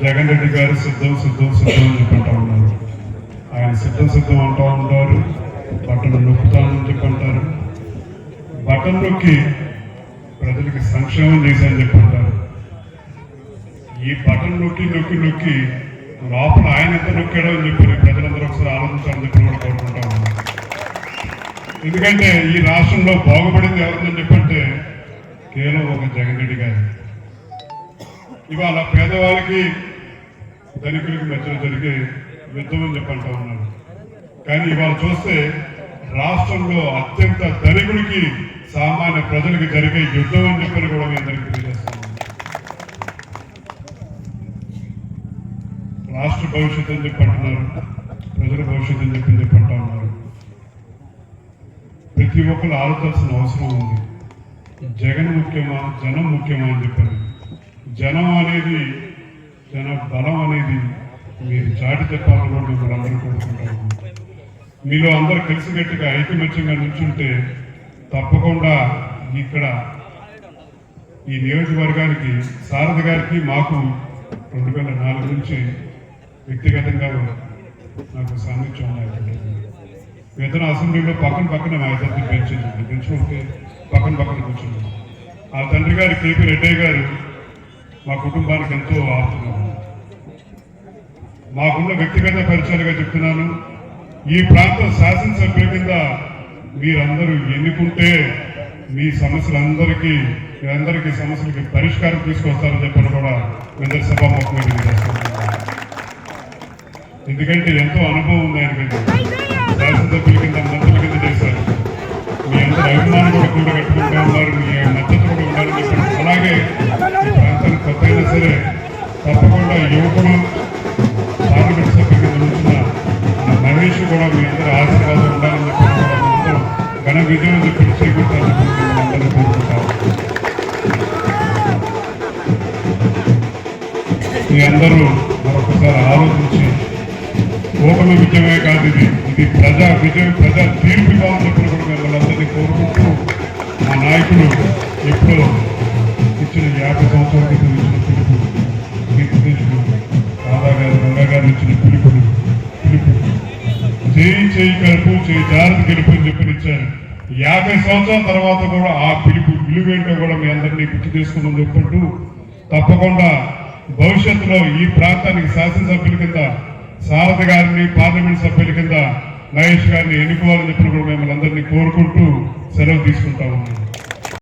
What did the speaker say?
జగన్ రెడ్డి గారు సిద్ధం సిద్ధం సిద్ధం అని చెప్పంటా ఉన్నారు. ఆయన సిద్ధం సిద్ధం అంటూ ఉంటారు, బట్టలు నొక్కుతామని చెప్పంటారు. బటన్ నొక్కి ప్రజలకి సంక్షేమం చేశారని చెప్పంటారు. ఈ బటన్ నొక్కి నొక్కి నొక్కి లోపల ఆయన ఎంత నొక్కాడో అని చెప్పి ప్రజలందరూ ఒకసారి ఆలోచించాలని చెప్పి కూడా కోరుకుంటా ఉన్నారు. ఎందుకంటే ఈ రాష్ట్రంలో బాగుపడింది ఎవరిని చెప్పంటే కేవలం ఒక జగన్ రెడ్డి గారు. ఇవాళ పేదవాళ్ళకి ధనికులకి మధ్యలో జరిగే యుద్ధం అని చెప్పంటా ఉన్నారు. కానీ ఇవాళ చూస్తే రాష్ట్రంలో అత్యంత ధనికుడికి సామాన్య ప్రజలకు జరిగే యుద్ధం అని చెప్పని కూడా మీ అందరికీ తెలియజేస్తాను. రాష్ట్ర భవిష్యత్తు అని చెప్పంటున్నారు, ప్రజల భవిష్యత్తు అని చెప్పంటా ఉన్నారు. ప్రతి ఒక్కరు ఆలోచించాల్సిన అవసరం ఉంది. జగన్ ముఖ్యమా, జనం ముఖ్యమా అని చెప్పారు. జనం అనేది, జన బలం అనేది మీరు చాటి చెప్పాలని కూడా మిమ్మల్ని అందరూ కోరుకుంటాము. మీలో అందరూ కలిసికట్టుగా ఐకమత్యంగా నిల్చుంటే తప్పకుండా ఇక్కడ ఈ నియోజకవర్గానికి సారథి గారికి మాకు 2004 నుంచి వ్యక్తిగతంగా నాకు సాన్నిధ్యం ఉన్నాయి. ఇతను అసెంబ్లీలో పక్కన మా ఇద్దరిని పెంచుకుంటే పక్కన కూర్చున్నాం. ఆ తండ్రి గారు కేపీ రెడ్డయ్య గారు మా కుటుంబానికి ఎంతో ఆపుతున్నారు. మాకున్న వ్యక్తిగత పరిచయాలుగా చెప్తున్నాను. ఈ ప్రాంత శాసనసభ్యుల కింద మీరందరూ ఎన్నుకుంటే మీ సమస్యలందరికీ సమస్యలకి పరిష్కారం తీసుకొస్తారని చెప్పని కూడా అందరి సభాముఖంగా చేస్తున్నారు. ఎందుకంటే ఎంతో అనుభవం ఉంది ఆయనకంటే. శాసనసభ్యుల కింద మంత్రుల కింద చేశారు. మీ అందరి అభిమానం కూడా కూడగట్టుకుంటూ ఉన్నారు, మీ మద్దతు కూడా ఉండాలని చెప్పారు. అలాగే ఈ ప్రాంతానికి కొత్త అయినా సరే తప్పకుండా యువకుడు పార్లమెంట్ సభ్యుల కింద ఉంచిన మహేష్ కూడా మీ అందరూ ఆశీర్వాదం ఉండాలని చెప్పి కూడా ఘన విజయం చెప్పి చేకూర్చాలని అందరూ కోరుకుంటారు. మీ అందరూ మరొకసారి ఆలోచించి ఓటమి విజయమే కాదు, ఇది ప్రజా విజయం, ప్రజా తీర్పు కావాలని చెప్పి కూడా మిమ్మల్ని అందరినీ కోరుకుంటూ మా నాయకులు ఎప్పుడో ఇచ్చిన 50 సంవత్సరాల క్రితం ఇచ్చిన పిలుపు, రాధా గారు రంగా గారు ఇచ్చిన పిలుపు చేయి కలుపు చేయి జాగ్రత్త గెలుపు అని చెప్పి ఇచ్చారు. 50 సంవత్సరాల తర్వాత కూడా ఆ పిలుపు విలువేంటో కూడా మీ అందరినీ గుర్తు చేసుకుందని చెప్పుకుంటూ తప్పకుండా భవిష్యత్తులో ఈ ప్రాంతానికి శాసనసభ్యుల కింద సారథి గారిని, పార్లమెంట్ సభ్యుల కింద మహేష్ గారిని ఎన్నుకోవాలని చెప్పిన కూడా మిమ్మల్ని అందరినీ కోరుకుంటూ సెలవు తీసుకుంటా ఉన్నాను.